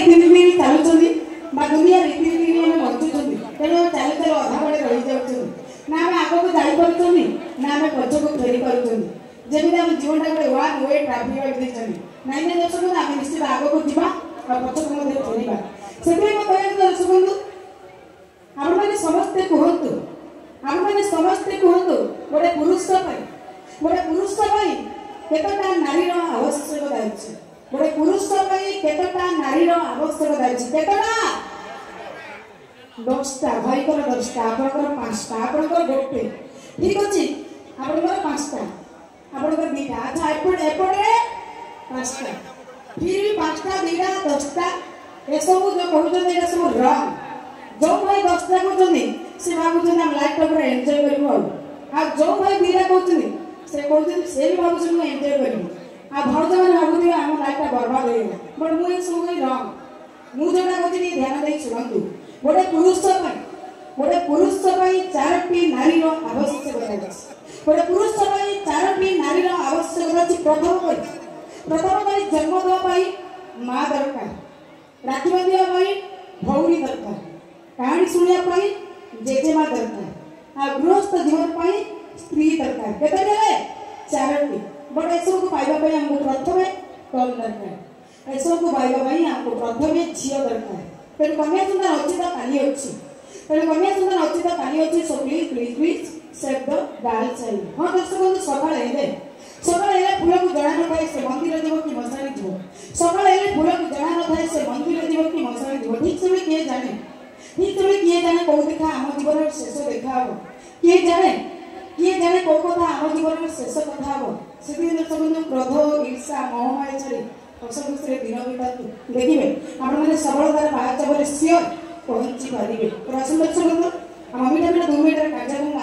रीतिनीति चलुँच दुनिया रीतिनीति में बचुं तेणु चल चल अधा बड़े रही जाऊँ ना आम आग को जापर ना आम पछ को फेरी पार्टी आम जीवन टा गोटे वन वे ट्राफिक लाइट देते नाइन दर्शक आम निश्चित आग को जावा और पछ को फेरवा से दर्शक बंधु आप मैंने समस्ते कहतु आप मैंने समस्ते कहतु गोटे पुरुष केतटा नारी आवश्यकता अच्छे गोटे पुरुष केतटा नारी आवश्यकता अच्छे केतटा 10टा भाई को 10टा आपनकर 5टा आपनकर गोटे ठीक अच्छे आपनकर 5टा आपनकर 2टा अच्छा एपटे 5टा फिर भी 5टा 2टा 10टा ये सब जो कहते हैं सब रंग जो भाई 10टा कहते से भावुँ आम लाइफ टा पूरा एंजॉय करूँ आ जो भाई 2टा कहते से कहते से भी भावुँ मुझे एंजॉय करूँ आ भौज मैंने भावुवे आम लाइफ टा बर्बाद हो बट मुझे सब रंग मुझे कहती ध्यान दे शुणु गोटे पुरुष 4टी नारी आवश्यकता अच्छे गोटे पुरुष 4टी नारी आवश्यकता अच्छी प्रथम जन्म देवाई माँ दरकार राखी बांधा भौरी दरकार कहानी शुणा जेजेमा दरकार आ गृहस्थ जीवन स्त्री दरकार केते 4टी बट एसब को पाइबा आमको प्रथम कल दरकार एसब को पाइबा आमको प्रथम झील दरकार तेणु कन्या सुंदर अच्छी तो काली अच्छी तेणु कन्या सुंदर अच्छी तो काली अच्छी so please please please save the girl child हाँ दर्शक बंधु सकाଳେ फूल को जना न थाए से मंदिर जीव कि मशाणी जीव सकाଳେ फूल को जना न थाए से मंदिर जीव कि मशाणी जीव ठीक से किए जाने कौ देखा आम जीवन शेष देखा हम किए जाने कौ कथा आम जीवन शेष कथा हम से दर्शक बंधु क्रोध ईर्षा मोहमाया छाड़ी हस खुशी दिन बितातु देखिए आपण मैंने सफलतार बाहर सियोर पहुंची पारे तो आसन दर्शक बंधु आम 2 मिनट 2 मिनट कार्यक्रम